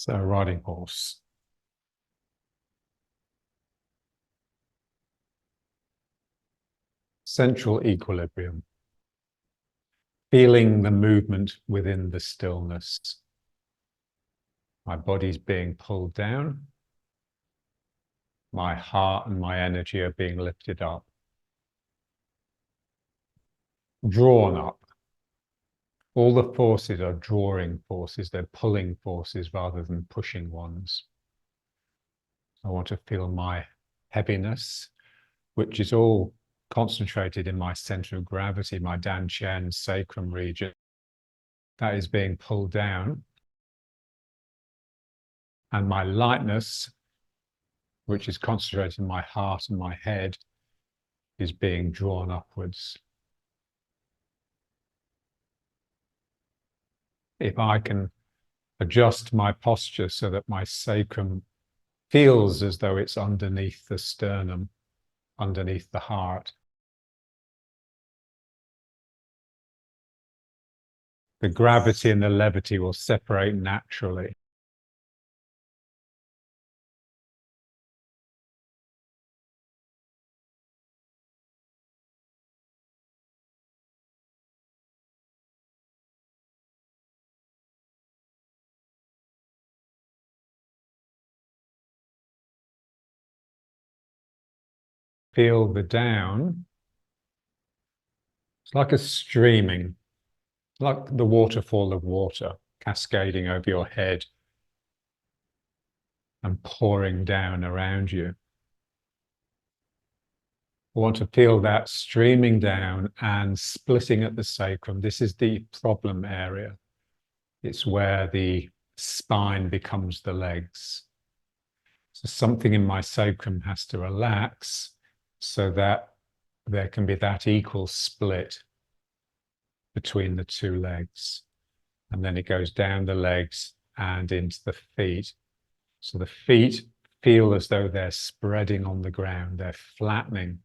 So riding horse. Central equilibrium. Feeling the movement within the stillness. My body's being pulled down. My heart and my energy are being lifted up. Drawn up. All the forces are drawing forces. They're pulling forces rather than pushing ones. I want to feel my heaviness, which is all concentrated in my center of gravity, my dantian sacrum region. That is being pulled down. And my lightness, which is concentrated in my heart and my head, is being drawn upwards. If I can adjust my posture so that my sacrum feels as though it's underneath the sternum, underneath the heart, the gravity and the levity will separate naturally. Feel the down. It's like a streaming, like the waterfall of water cascading over your head and pouring down around you. I want to feel that streaming down and splitting at the sacrum. This is the problem area. It's where the spine becomes the legs. So something in my sacrum has to relax so that there can be that equal split between the two legs. And then it goes down the legs and into the feet. So the feet feel as though they're spreading on the ground, they're flattening.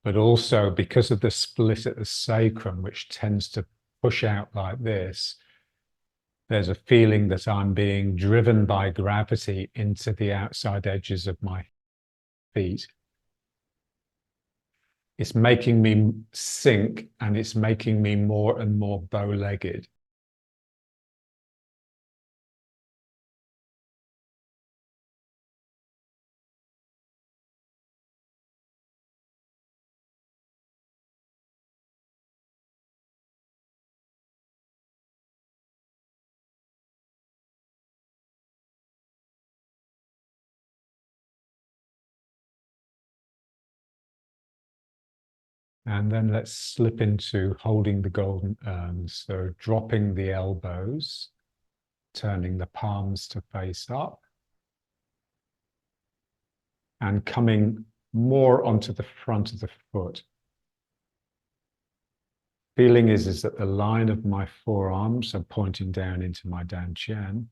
But also because of the split at the sacrum, which tends to push out like this, there's a feeling that I'm being driven by gravity into the outside edges of my feet. It's making me sink and it's making me more and more bow-legged. And then let's slip into holding the golden urns. So dropping the elbows, turning the palms to face up, and coming more onto the front of the foot. Feeling is that the line of my forearms are pointing down into my dantian,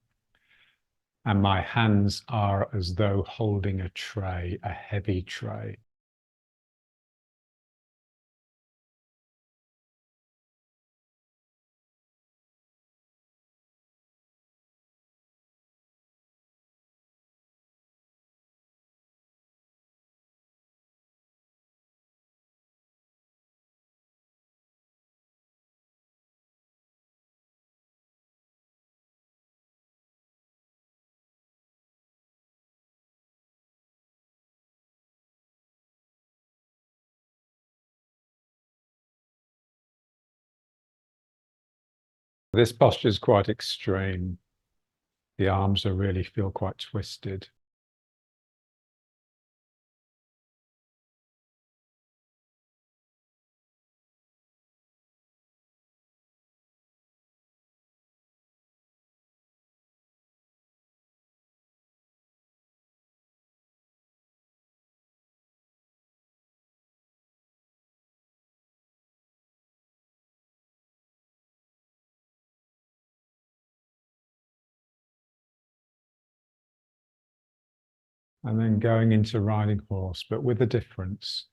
and my hands are as though holding a tray, a heavy tray. This posture is quite extreme. The arms really feel quite twisted. And then going into riding horse, but with a difference.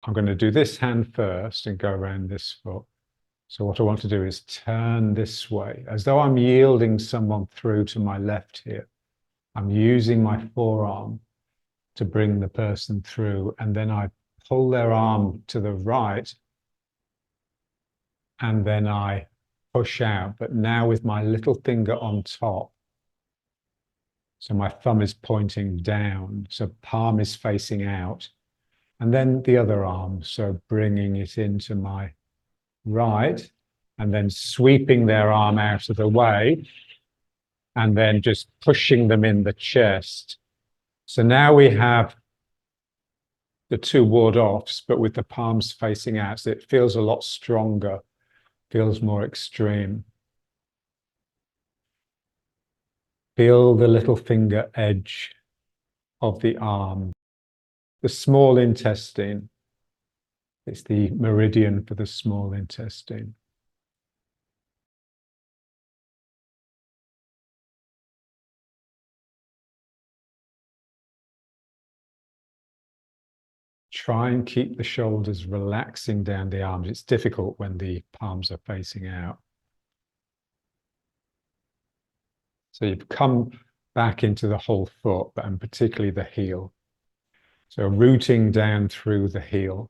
I'm going to do this hand first and go around this foot. So what I want to do is turn this way, as though I'm yielding someone through to my left here. I'm using my forearm to bring the person through, and then I pull their arm to the right, and then I push out, but now with my little finger on top. So my thumb is pointing down, so palm is facing out, and then the other arm, so bringing it into my right, and then sweeping their arm out of the way, and then just pushing them in the chest. So now we have the two ward-offs, but with the palms facing out, so it feels a lot stronger, feels more extreme. Feel the little finger edge of the arm. The small intestine, it's the meridian for the small intestine. Try and keep the shoulders relaxing down the arms. It's difficult when the palms are facing out. So you've come back into the whole foot, and particularly the heel. So rooting down through the heel.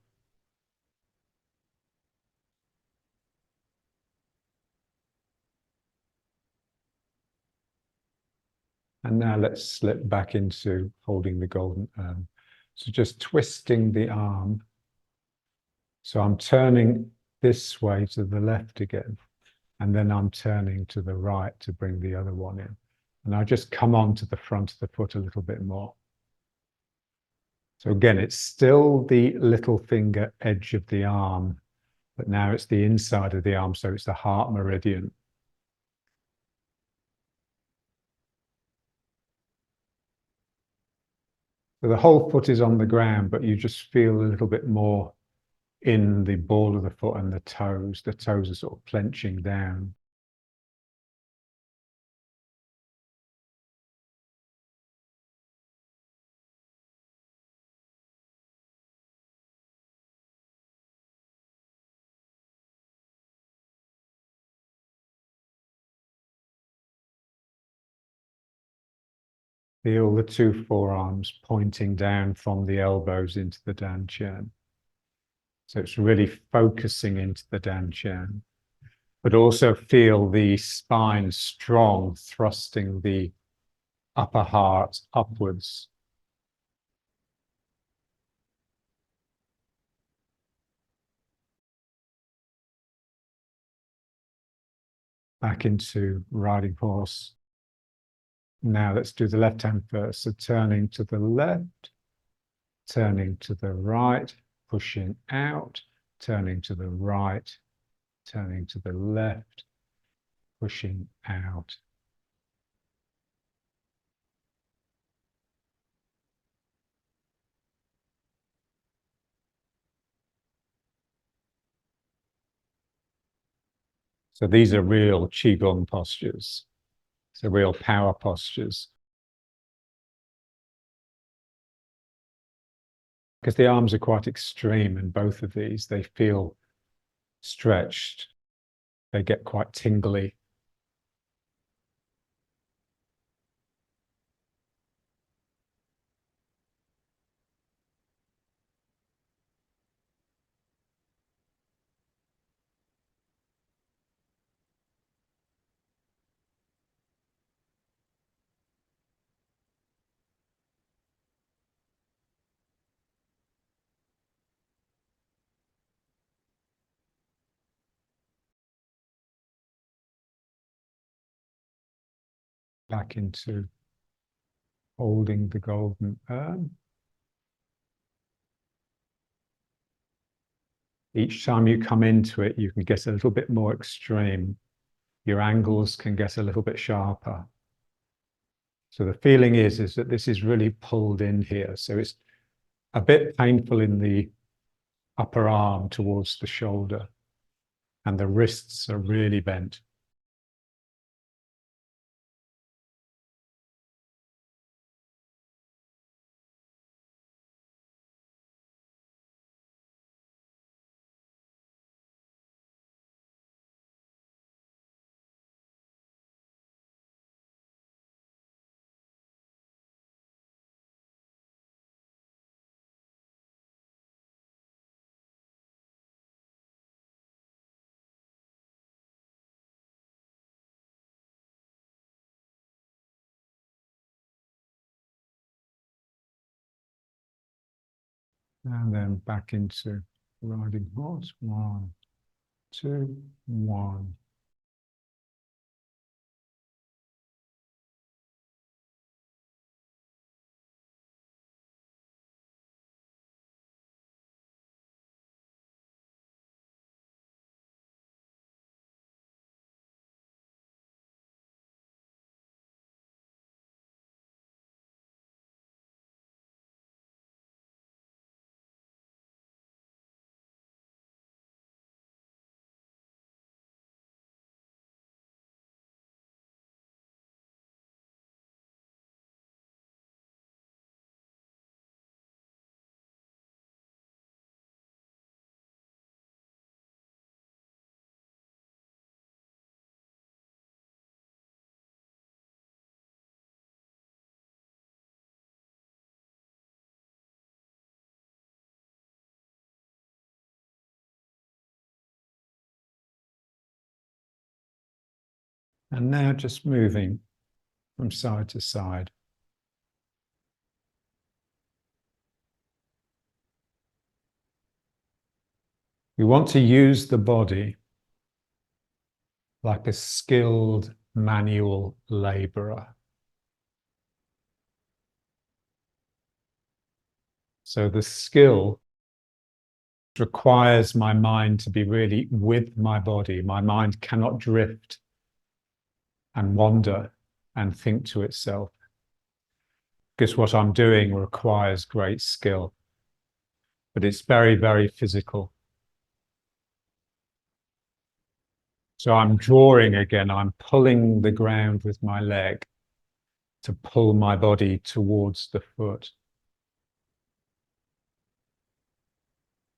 And now let's slip back into holding the golden arm. So just twisting the arm. So I'm turning this way to the left again, and then I'm turning to the right to bring the other one in. And I just come on to the front of the foot a little bit more. So again, it's still the little finger edge of the arm, but now it's the inside of the arm, so it's the heart meridian. So the whole foot is on the ground, but you just feel a little bit more in the ball of the foot and the toes. The toes are sort of clenching down. Feel the two forearms pointing down from the elbows into the dantian. So it's really focusing into the dantian, but also feel the spine strong, thrusting the upper heart upwards. Back into riding horse. Now let's do the left hand first. So turning to the left, turning to the right, pushing out, turning to the right, turning to the left, pushing out. So these are real qigong postures. So real power postures. Because the arms are quite extreme in both of these, they feel stretched. They get quite tingly. Back into holding the golden urn. Each time you come into it, you can get a little bit more extreme. Your angles can get a little bit sharper. So the feeling is that this is really pulled in here. So it's a bit painful in the upper arm towards the shoulder, and the wrists are really bent. And then back into riding horse. 1, 2, 1. And now just moving from side to side. We want to use the body like a skilled manual laborer. So the skill requires my mind to be really with my body. My mind cannot drift and wander and think to itself, because what I'm doing requires great skill, but it's very, very physical. So I'm drawing again, I'm pulling the ground with my leg to pull my body towards the foot.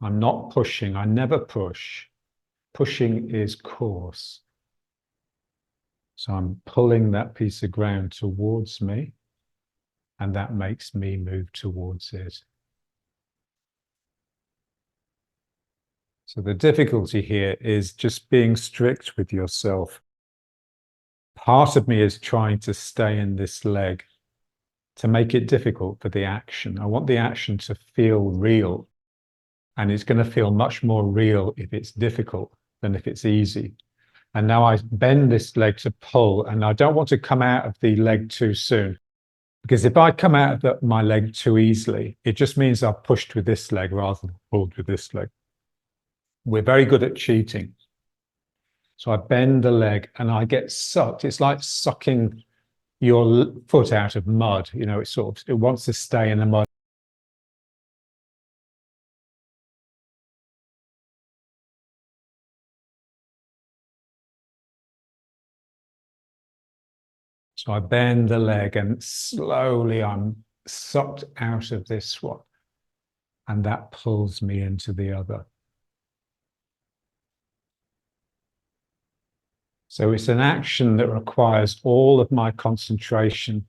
I'm not pushing, I never push. Pushing is coarse. So I'm pulling that piece of ground towards me, and that makes me move towards it. So the difficulty here is just being strict with yourself. Part of me is trying to stay in this leg to make it difficult for the action. I want the action to feel real, and it's going to feel much more real if it's difficult than if it's easy. And now I bend this leg to pull, and I don't want to come out of the leg too soon, because if I come out of my leg too easily, it just means I've pushed with this leg rather than pulled with this leg. We're very good at cheating. So I bend the leg and I get sucked. It's like sucking your foot out of mud. You know, it wants to stay in the mud. So I bend the leg and slowly I'm sucked out of this one. And that pulls me into the other. So it's an action that requires all of my concentration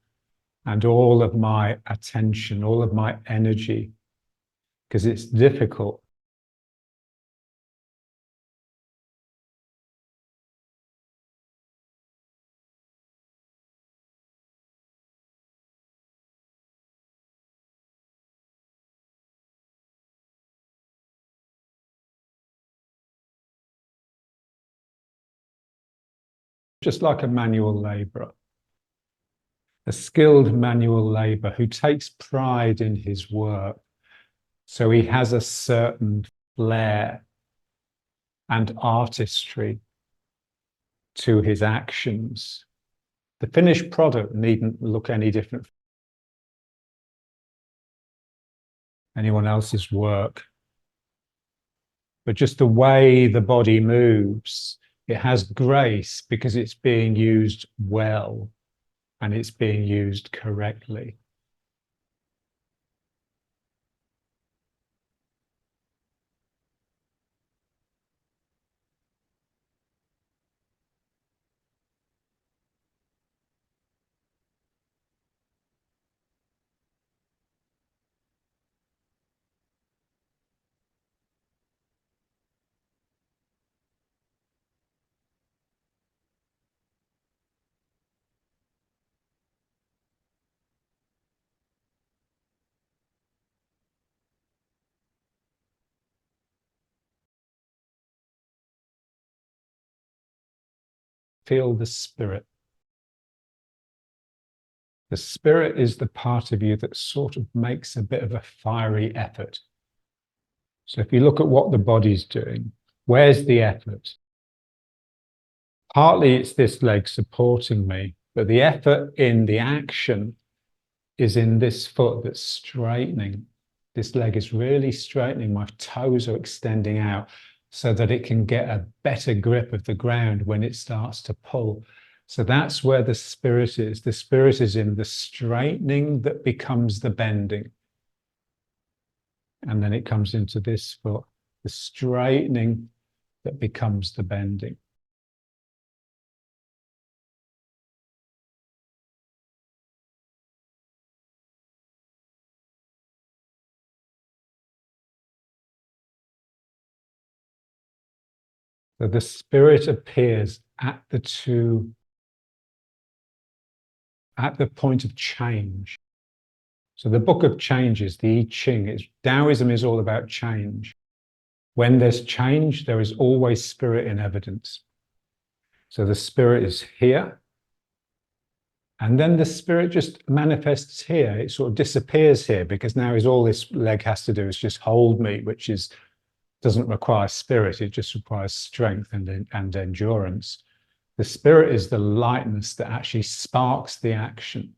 and all of my attention, all of my energy, because it's difficult. Just like a manual laborer, a skilled manual laborer who takes pride in his work. So he has a certain flair and artistry to his actions. The finished product needn't look any different from anyone else's work, but just the way the body moves, it has grace because it's being used well and it's being used correctly. feel the spirit. The spirit is the part of you that sort of makes a bit of a fiery effort. So if you look at what the body's doing, where's the effort? Partly it's this leg supporting me, but the effort in the action is in this foot that's straightening. This leg is really straightening. My toes are extending out so that it can get a better grip of the ground when it starts to pull. So that's where the spirit is. The spirit is in the straightening that becomes the bending. And then it comes into this foot, the straightening that becomes the bending. So the spirit appears at the point of change. So the book of changes, the I Ching, Taoism is all about change. When there's change, there is always spirit in evidence. So the spirit is here, and then the spirit just manifests here. It sort of disappears here because now is all this leg has to do is just hold me, which doesn't require spirit. It just requires strength and endurance. The spirit is the lightness that actually sparks the action.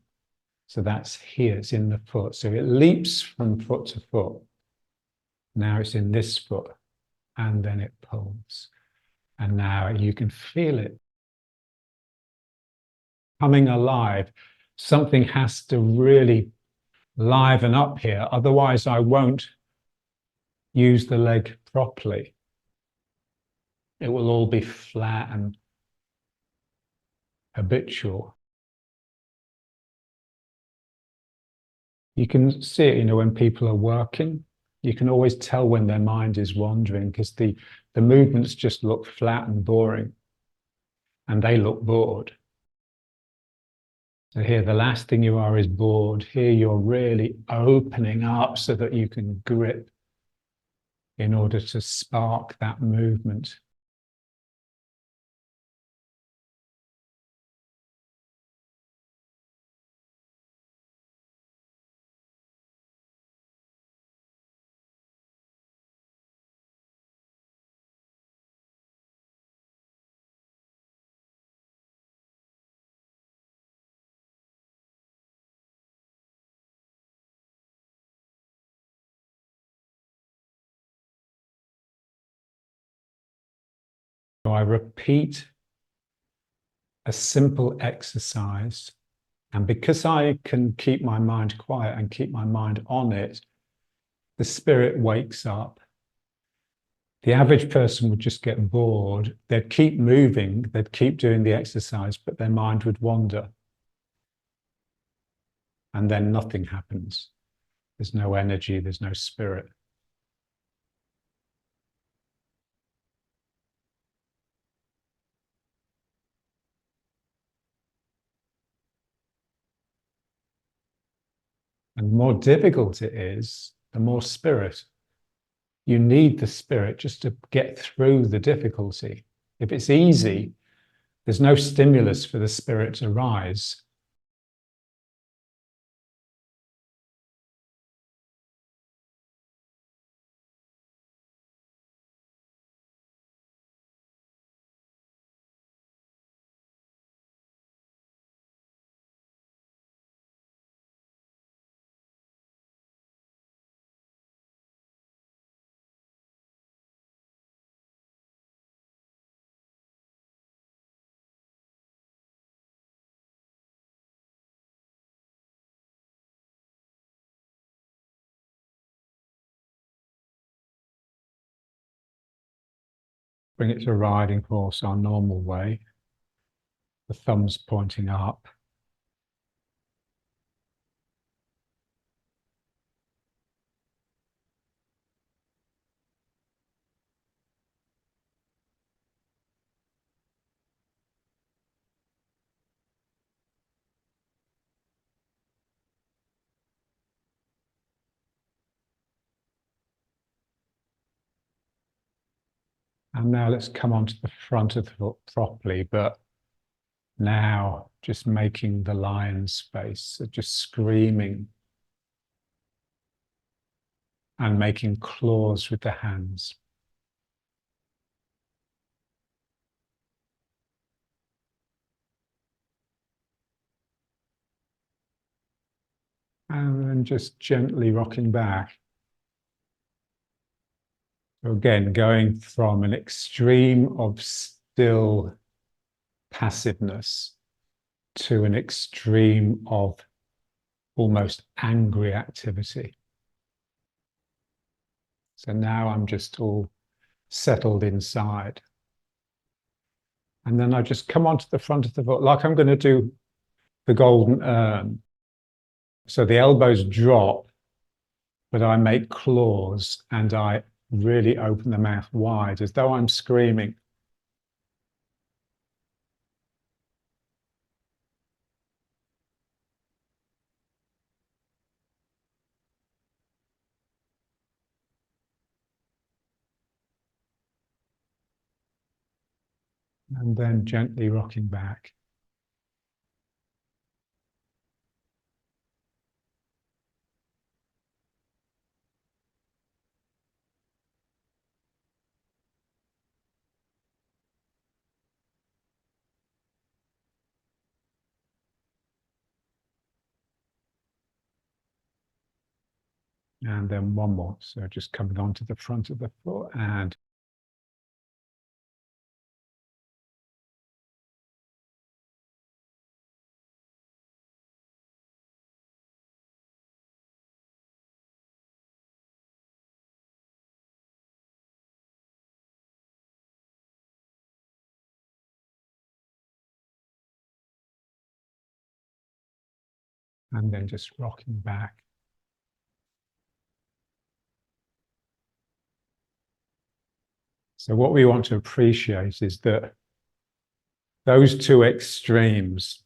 So that's here, it's in the foot. So it leaps from foot to foot. Now it's in this foot, and then it pulls. And now you can feel it coming alive. Something has to really liven up here. Otherwise, I won't use the leg properly. It will all be flat and habitual. You can see it, when people are working, you can always tell when their mind is wandering because the movements just look flat and boring, and they look bored. So here, the last thing you are is bored. Here, you're really opening up so that you can grip in order to spark that movement. So I repeat a simple exercise, and because I can keep my mind quiet and keep my mind on it, the spirit wakes up. The average person would just get bored. They'd keep moving, they'd keep doing the exercise, but their mind would wander. And then nothing happens. There's no energy, there's no spirit. And the more difficult it is, the more spirit. You need the spirit just to get through the difficulty. If it's easy, there's no stimulus for the spirit to rise. Bring it to a riding horse our normal way. The thumbs pointing up. And now let's come onto the front of the foot properly, but Now, just making the lion's face, so just screaming and making claws with the hands. And then just gently rocking back. So again, going from an extreme of still passiveness to an extreme of almost angry activity. So now I'm just all settled inside. And then I just come onto the front of the foot, like I'm going to do the golden urn. So the elbows drop, but I make claws and I really open the mouth wide as though I'm screaming. And then gently rocking back. And then one more. So just coming onto the front of the foot and then just rocking back. So what we want to appreciate is that those two extremes,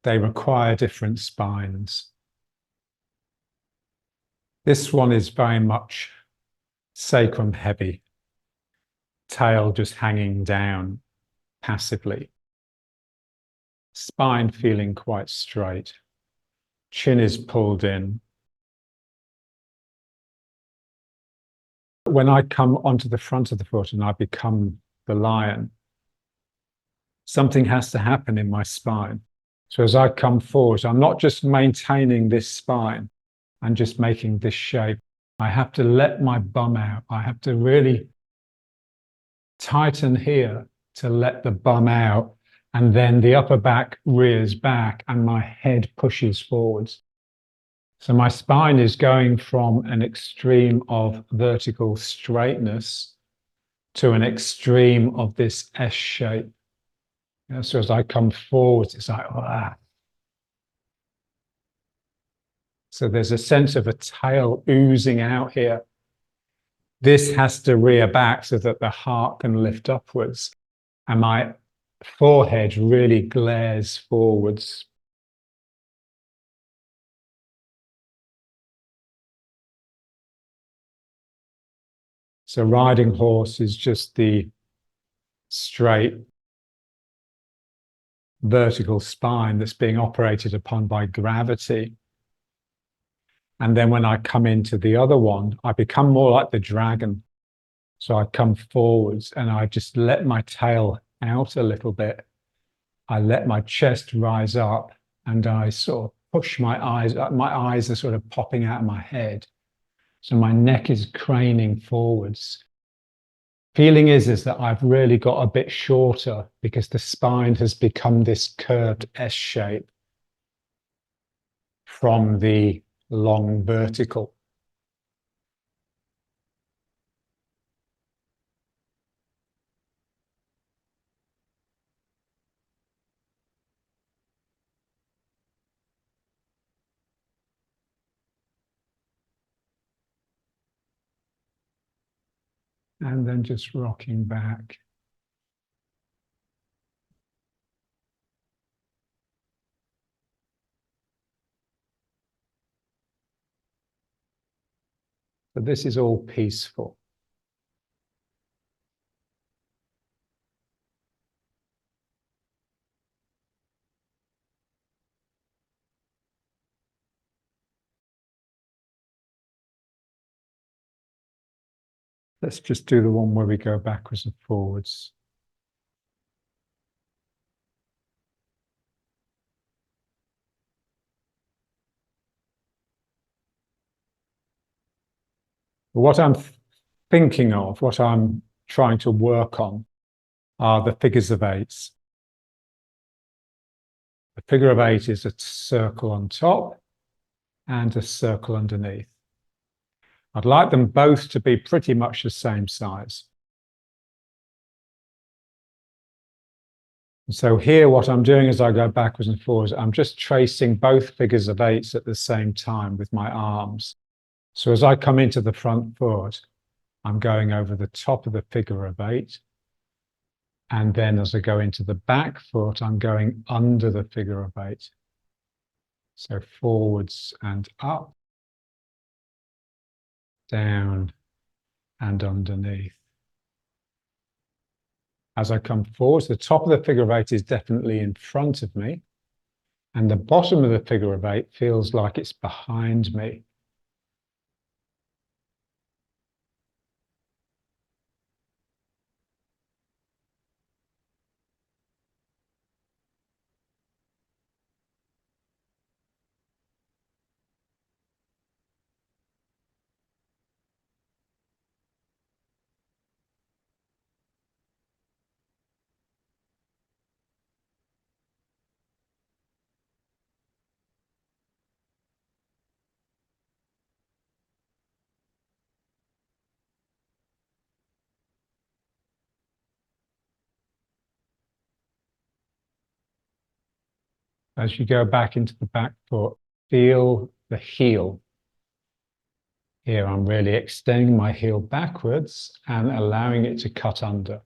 they require different spines. This one is very much sacrum heavy, tail just hanging down passively, spine feeling quite straight, chin is pulled in. When I come onto the front of the foot and I become the lion, something has to happen in my spine. So as I come forward, I'm not just maintaining this spine and just making this shape. I have to let my bum out. I have to really tighten here to let the bum out. And then the upper back rears back and my head pushes forwards. So my spine is going from an extreme of vertical straightness to an extreme of this S shape. So as I come forward, it's like, ah. So there's a sense of a tail oozing out here. This has to rear back so that the heart can lift upwards. And my forehead really glares forwards. So riding horse is just the straight vertical spine that's being operated upon by gravity. And then when I come into the other one, I become more like the dragon. So I come forwards and I just let my tail out a little bit. I let my chest rise up and I sort of push my eyes up. My eyes are sort of popping out of my head. So my neck is craning forwards. Feeling is that I've really got a bit shorter because the spine has become this curved S shape from the long vertical. And then just rocking back. So this is all peaceful. Let's just do the one where we go backwards and forwards. What I'm thinking of, what I'm trying to work on, are the figures of eights. The figure of eight is a circle on top and a circle underneath. I'd like them both to be pretty much the same size. So here, what I'm doing as I go backwards and forwards, I'm just tracing both figures of eights at the same time with my arms. So as I come into the front foot, I'm going over the top of the figure of eight. And then as I go into the back foot, I'm going under the figure of eight. So forwards and up, down and underneath. As I come forwards, the top of the figure of eight is definitely in front of me. And the bottom of the figure of eight feels like it's behind me. As you go back into the back foot, feel the heel. Here I'm really extending my heel backwards and allowing it to cut under.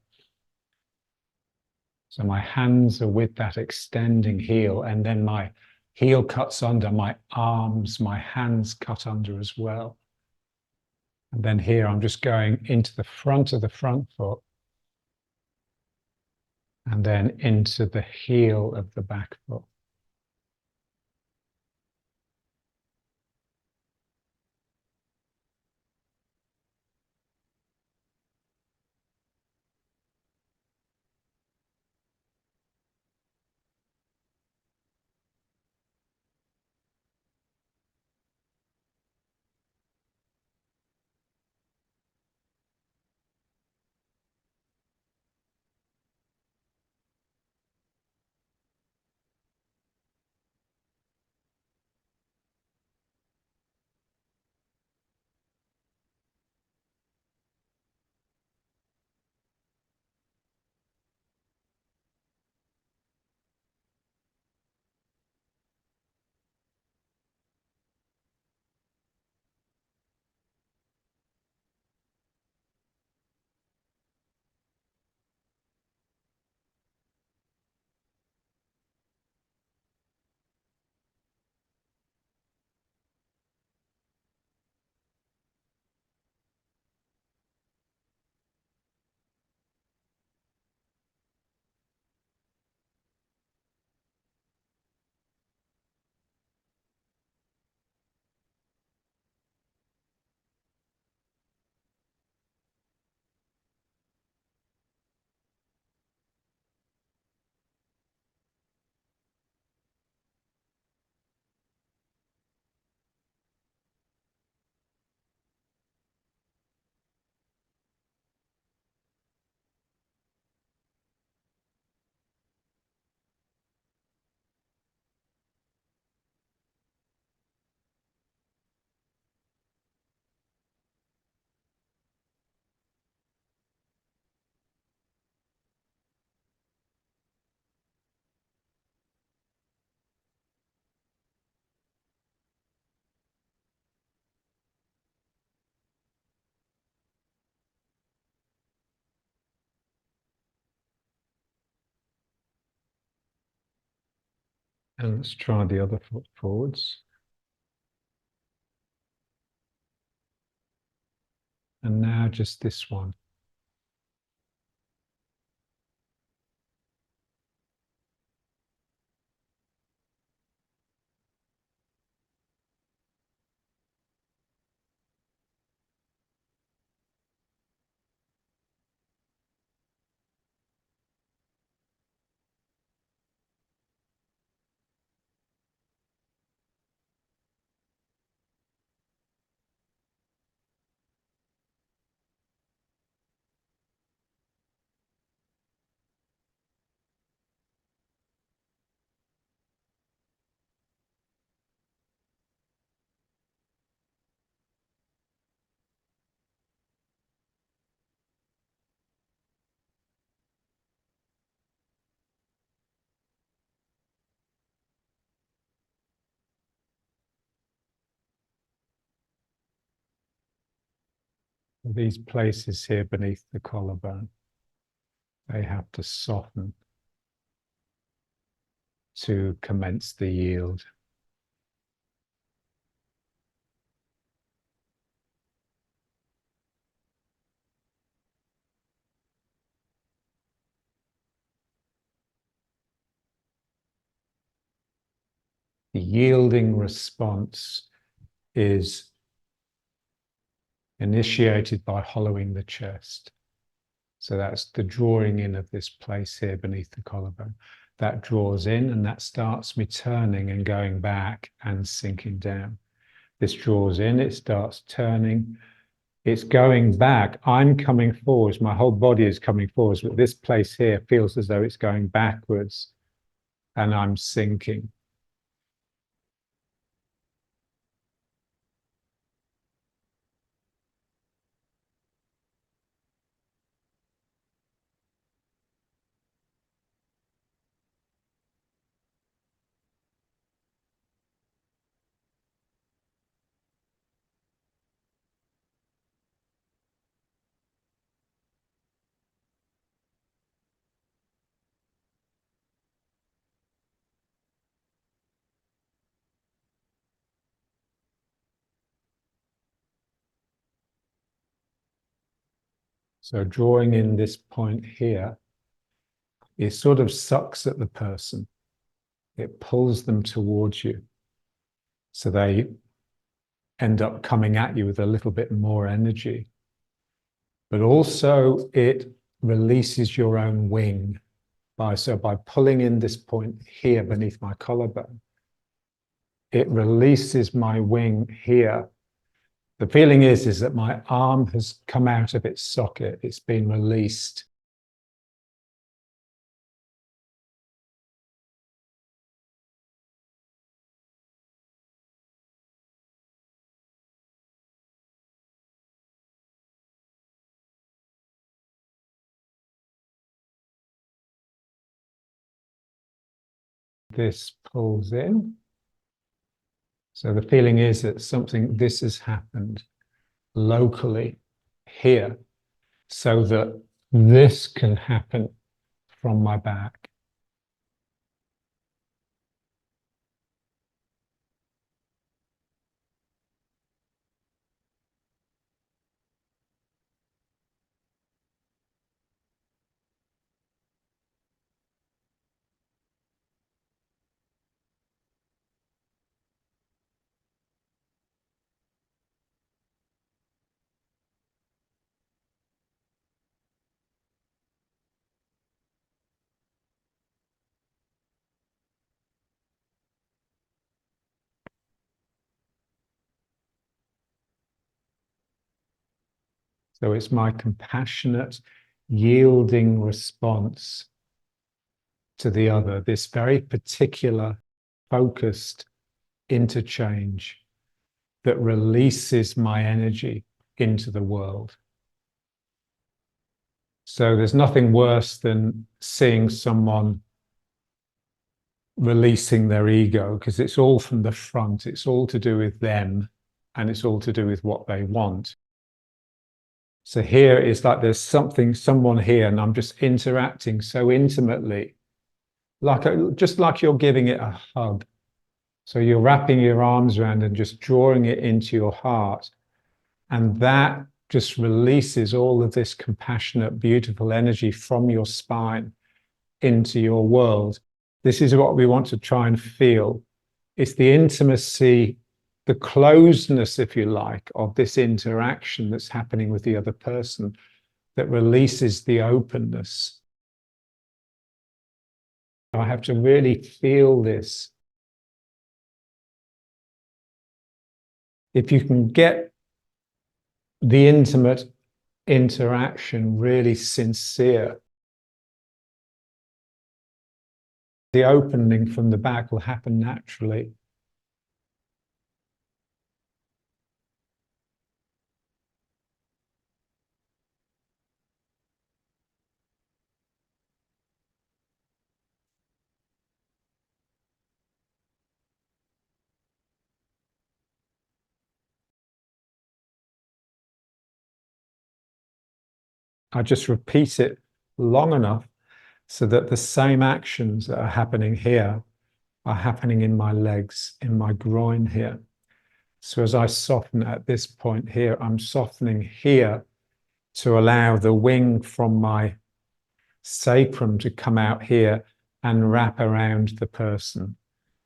So my hands are with that extending heel, and then my heel cuts under, my arms, my hands cut under as well. And then here I'm just going into the front of the front foot and then into the heel of the back foot. And let's try the other foot forwards. And now just this one. These places here beneath the collarbone, they have to soften to commence the yield. The yielding response is initiated by hollowing the chest. So that's the drawing in of this place here beneath the collarbone. That draws in and that starts me turning and going back and sinking down. This draws in, it starts turning, it's going back. I'm coming forwards, my whole body is coming forwards, but this place here feels as though it's going backwards and I'm sinking. So drawing in this point here, it sort of sucks at the person. It pulls them towards you. So they end up coming at you with a little bit more energy. But also it releases your own wing by pulling in this point here beneath my collarbone. It releases my wing here. The feeling is that my arm has come out of its socket. It's been released. This pulls in. So the feeling is that this has happened locally here so that this can happen from my back. So it's my compassionate, yielding response to the other, this very particular, focused interchange that releases my energy into the world. So there's nothing worse than seeing someone releasing their ego, because it's all from the front. It's all to do with them and it's all to do with what they want. So here it's like there's someone here and I'm just interacting so intimately, just like you're giving it a hug. So you're wrapping your arms around and just drawing it into your heart. And that just releases all of this compassionate, beautiful energy from your spine into your world. This is what we want to try and feel. It's the intimacy, the closeness, if you like, of this interaction that's happening with the other person that releases the openness. I have to really feel this. If you can get the intimate interaction really sincere, the opening from the back will happen naturally. I just repeat it long enough so that the same actions that are happening here are happening in my legs, in my groin here. So as I soften at this point here, I'm softening here to allow the wing from my sacrum to come out here and wrap around the person.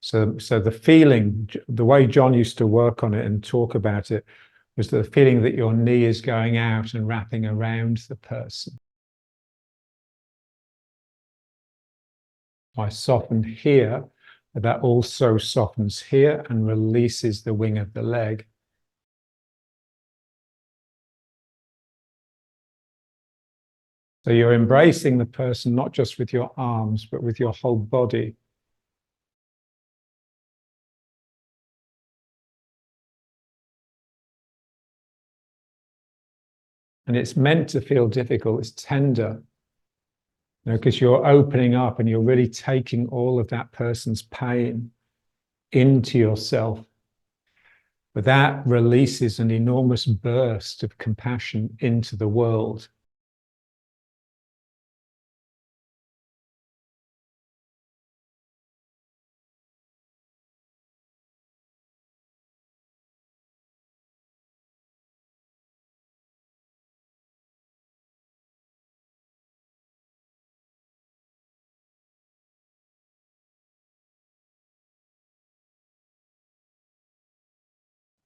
So the feeling, the way John used to work on it and talk about it, was the feeling that your knee is going out and wrapping around the person. I soften here, but that also softens here and releases the wing of the leg. So you're embracing the person, not just with your arms, but with your whole body. And it's meant to feel difficult, it's tender, because you're opening up and you're really taking all of that person's pain into yourself. But that releases an enormous burst of compassion into the world.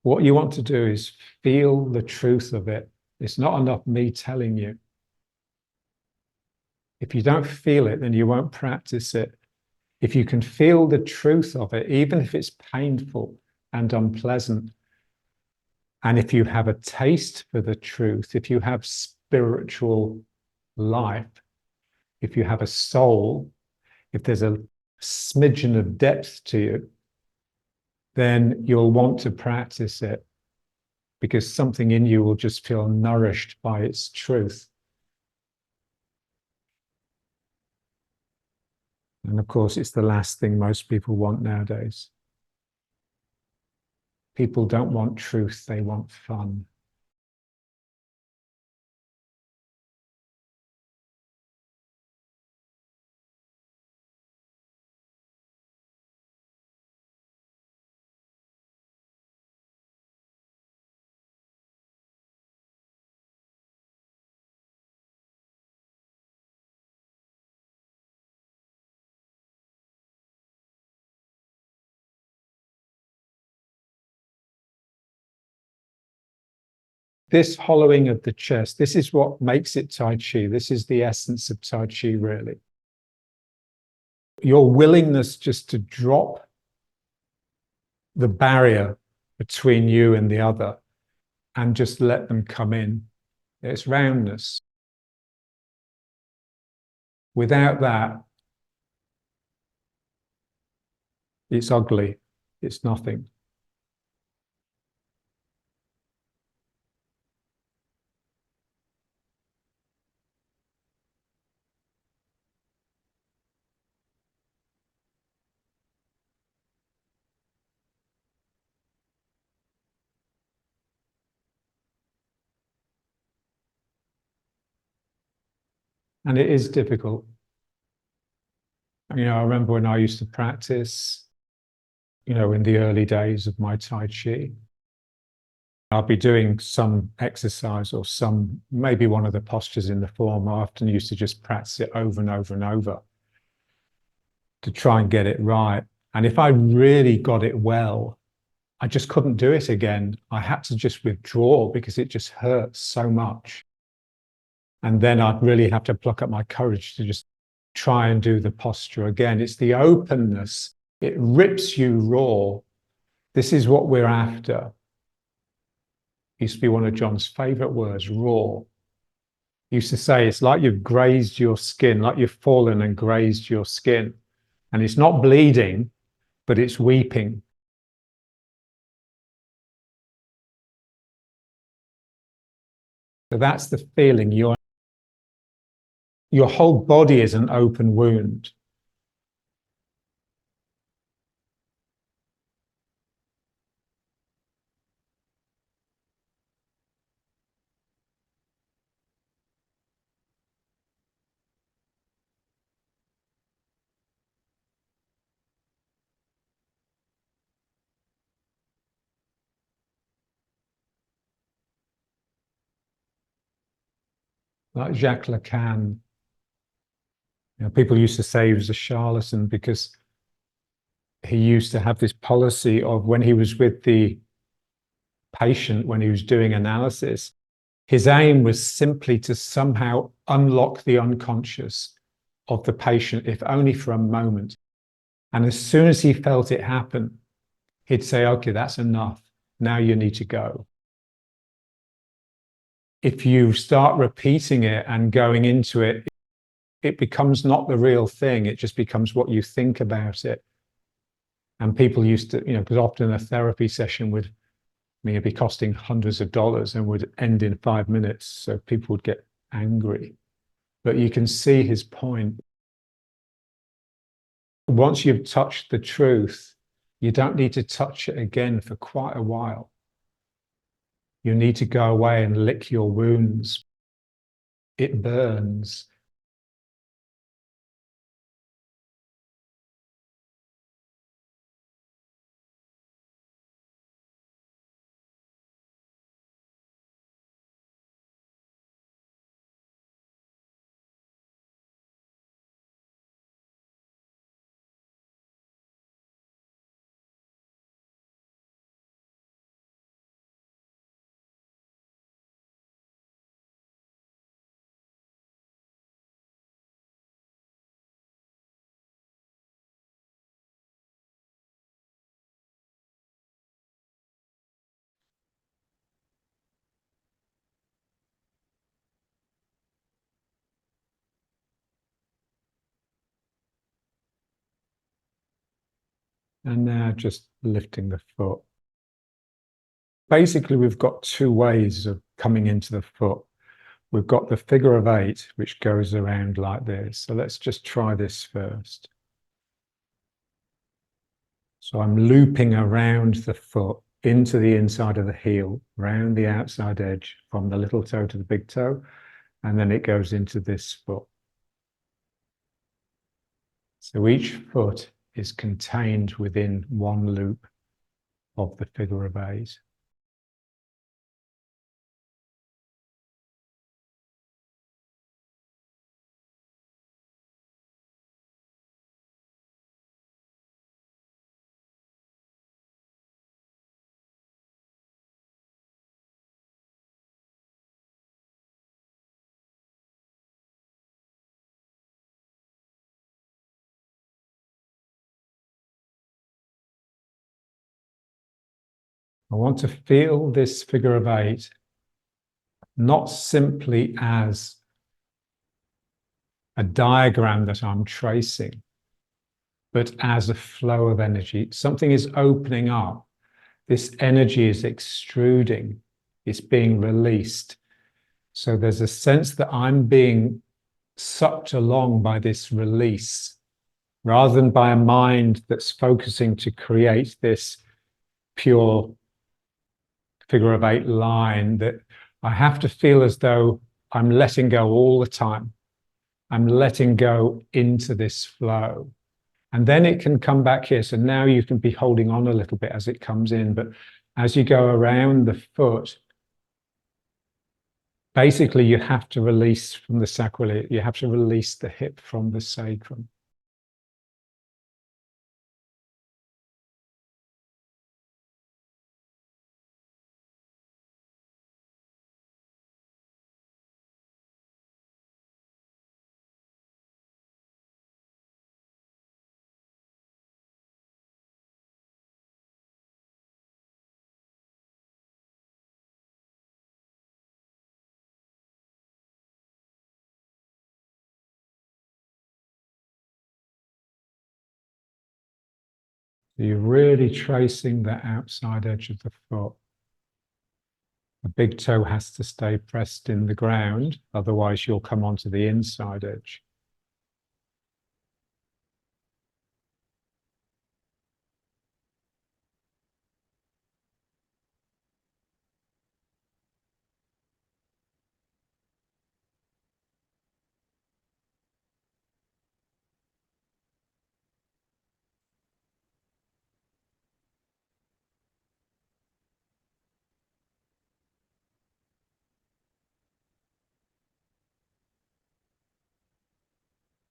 What you want to do is feel the truth of it. It's not enough me telling you. If you don't feel it, then you won't practice it. If you can feel the truth of it, even if it's painful and unpleasant, and if you have a taste for the truth, if you have spiritual life, if you have a soul, if there's a smidgen of depth to you, then you'll want to practice it because something in you will just feel nourished by its truth. And of course, it's the last thing most people want nowadays. People don't want truth, they want fun. This hollowing of the chest, this is what makes it Tai Chi. This is the essence of Tai Chi, really. Your willingness just to drop the barrier between you and the other and just let them come in. It's roundness. Without that, it's ugly. It's nothing. And it is difficult. I remember when I used to practice, in the early days of my Tai Chi, I'll be doing some exercise or maybe one of the postures in the form. I often used to just practice it over and over and over to try and get it right. And if I really got it well, I just couldn't do it again. I had to just withdraw because it just hurt so much. And then I'd really have to pluck up my courage to just try and do the posture again. It's the openness. It rips you raw. This is what we're after. Used to be one of John's favorite words, raw. He used to say, it's like you've grazed your skin, like you've fallen and grazed your skin. And it's not bleeding, but it's weeping. So that's the feeling. Your whole body is an open wound. like Jacques Lacan. People used to say he was a charlatan because he used to have this policy of when he was with the patient, when he was doing analysis, his aim was simply to somehow unlock the unconscious of the patient, if only for a moment. And as soon as he felt it happen, he'd say, okay, that's enough. Now you need to go. If you start repeating it and going into it, it becomes not the real thing. It just becomes what you think about it. And people used to, because often a therapy session would be costing hundreds of dollars and would end in 5 minutes. So people would get angry. But you can see his point. Once you've touched the truth, you don't need to touch it again for quite a while. You need to go away and lick your wounds. It burns. And now just lifting the foot. Basically, we've got two ways of coming into the foot. We've got the figure of 8, which goes around like this. So let's just try this first. So I'm looping around the foot into the inside of the heel, round the outside edge from the little toe to the big toe, and then it goes into this foot. So each foot is contained within one loop of the figure of 8. I want to feel this figure of 8 not simply as a diagram that I'm tracing, but as a flow of energy. Something is opening up. This energy is extruding. It's being released. So there's a sense that I'm being sucked along by this release, rather than by a mind that's focusing to create this pure figure of 8 line, that I have to feel as though I'm letting go all the time. I'm letting go into this flow. And then it can come back here. So now you can be holding on a little bit as it comes in. But as you go around the foot, basically you have to release from the sacroiliac. You have to release the hip from the sacrum. So you're really tracing the outside edge of the foot. The big toe has to stay pressed in the ground, otherwise you'll come onto the inside edge.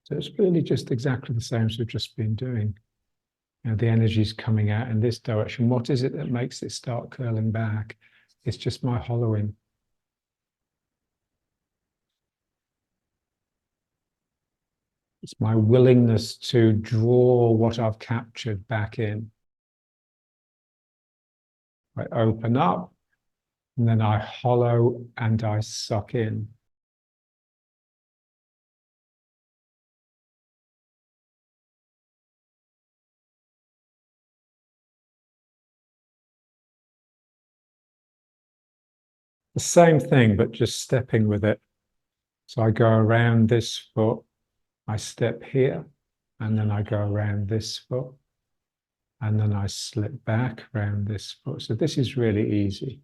So it's really just exactly the same as we've just been doing. You know, the energy is coming out in this direction. What is it that makes it start curling back? It's just my hollowing. It's my willingness to draw what I've captured back in. I open up, and then I hollow and I suck in. The same thing, but just stepping with it. So I go around this foot, I step here, and then I go around this foot, and then I slip back around this foot. So this is really easy.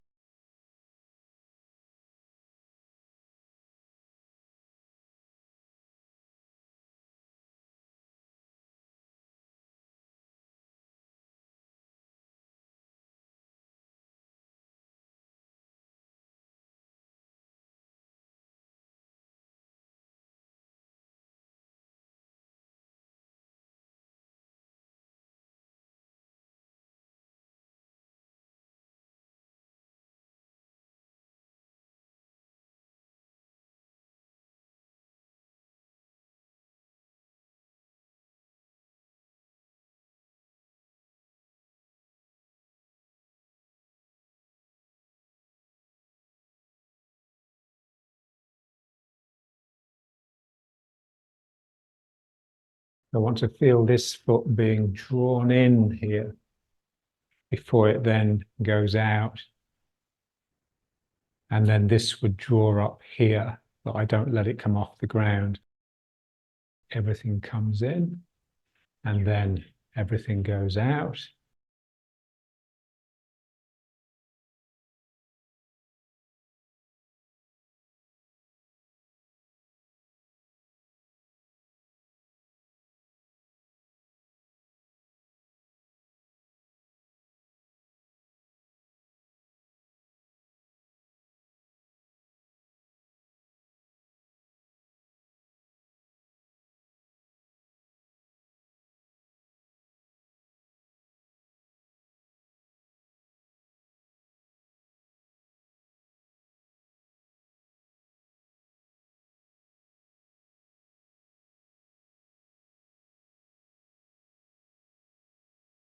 I want to feel this foot being drawn in here before it then goes out. And then this would draw up here, but I don't let it come off the ground. Everything comes in, and then everything goes out.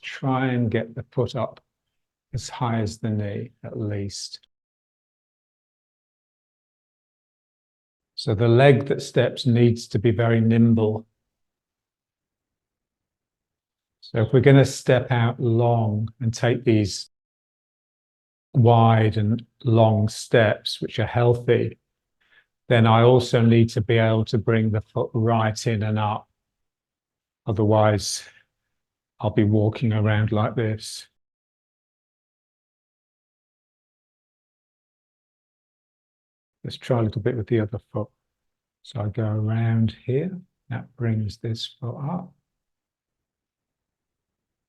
Try and get the foot up as high as the knee, at least. So the leg that steps needs to be very nimble. So if we're going to step out long and take these wide and long steps, which are healthy, then I also need to be able to bring the foot right in and up. Otherwise, I'll be walking around like this. Let's try a little bit with the other foot. So I go around here, that brings this foot up.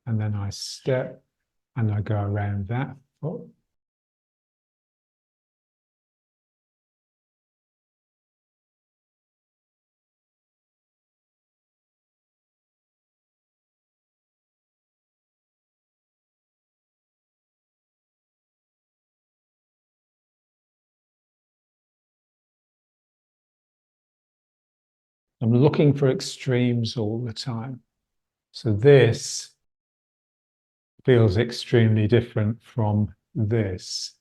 And then I step and I go around that foot. I'm looking for extremes all the time. So this feels extremely different from this.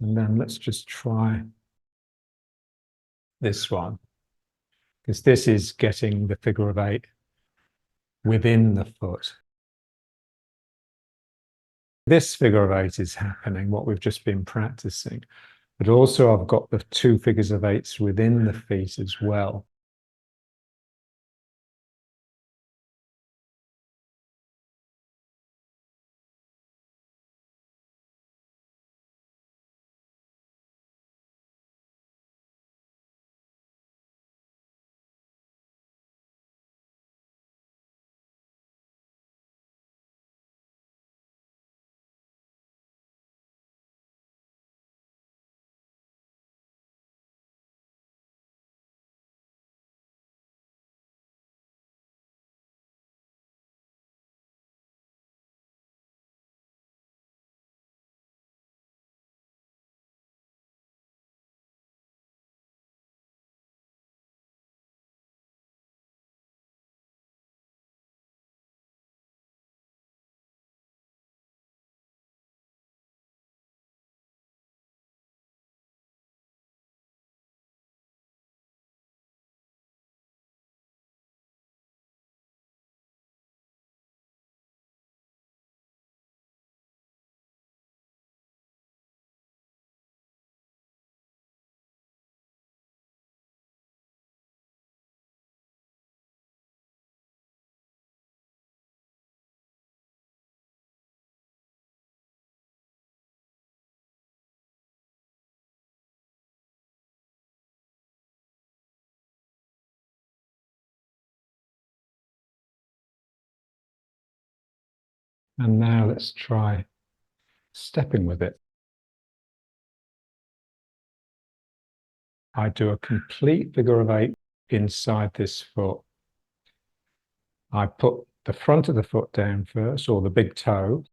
And then let's just try this one, because this is getting the figure of 8 within the foot. This figure of 8 is happening, what we've just been practicing, but also I've got the 2 figures of 8s within the feet as well. And now let's try stepping with it. I do a complete figure of 8 inside this foot. I put the front of the foot down first, or the big toe,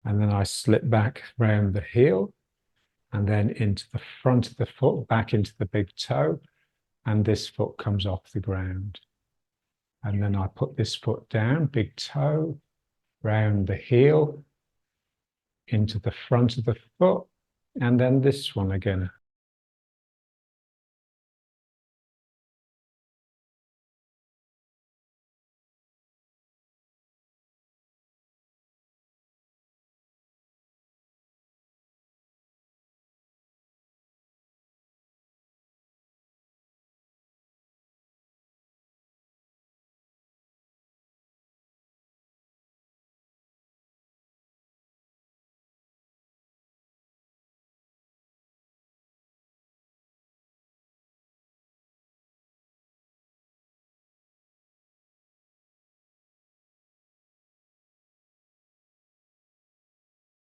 and then I slip back round the heel, and then into the front of the foot, back into the big toe, and this foot comes off the ground. And then I put this foot down, big toe, round the heel, into the front of the foot, and then this one again.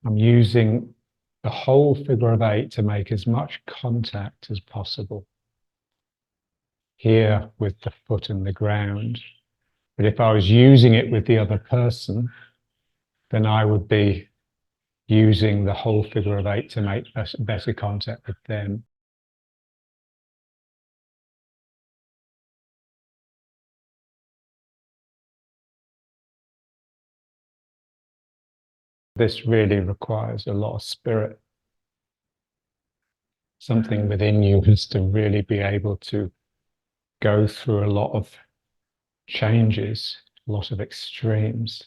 I'm using the whole figure of 8 to make as much contact as possible here with the foot and the ground. But if I was using it with the other person, then I would be using the whole figure of 8 to make better contact with them. This really requires a lot of spirit. Something within you has to really be able to go through a lot of changes, a lot of extremes.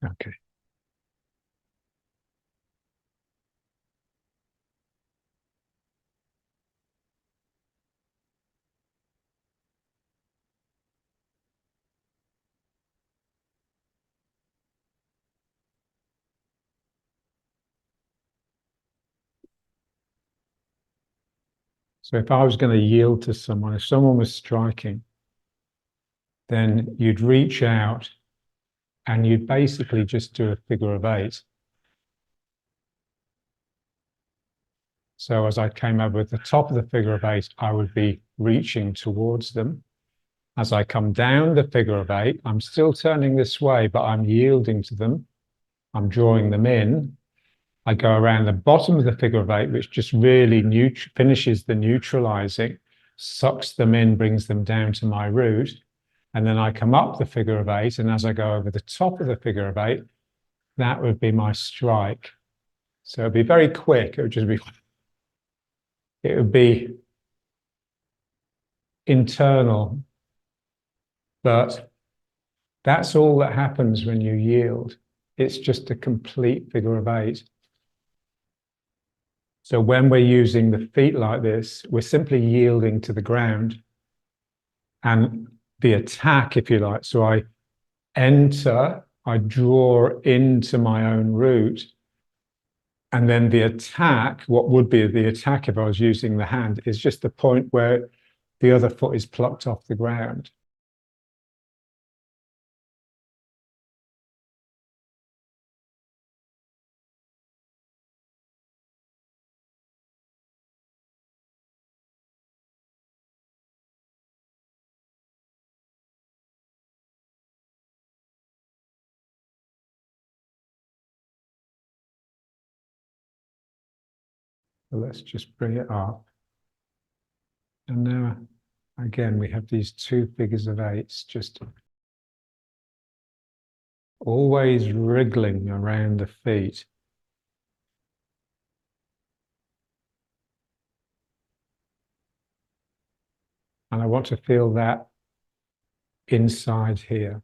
Okay. So if I was going to yield to someone, if someone was striking, then you'd reach out and you'd basically just do a figure of 8. So as I came over at the top of the figure of 8, I would be reaching towards them. As I come down the figure of 8, I'm still turning this way, but I'm yielding to them. I'm drawing them in. I go around the bottom of the figure of 8, which just really finishes the neutralizing, sucks them in, brings them down to my root. And then I come up the figure of 8, and as I go over the top of the figure of 8, that would be my strike. So it'd be very quick. It would be internal, but that's all that happens when you yield. It's just a complete figure of 8. So when we're using the feet like this, we're simply yielding to the ground and the attack, if you like. So I enter, I draw into my own root, and then the attack, what would be the attack if I was using the hand, is just the point where the other foot is plucked off the ground. So let's just bring it up. And now, again, we have these two figures of 8s just always wriggling around the feet. And I want to feel that inside here.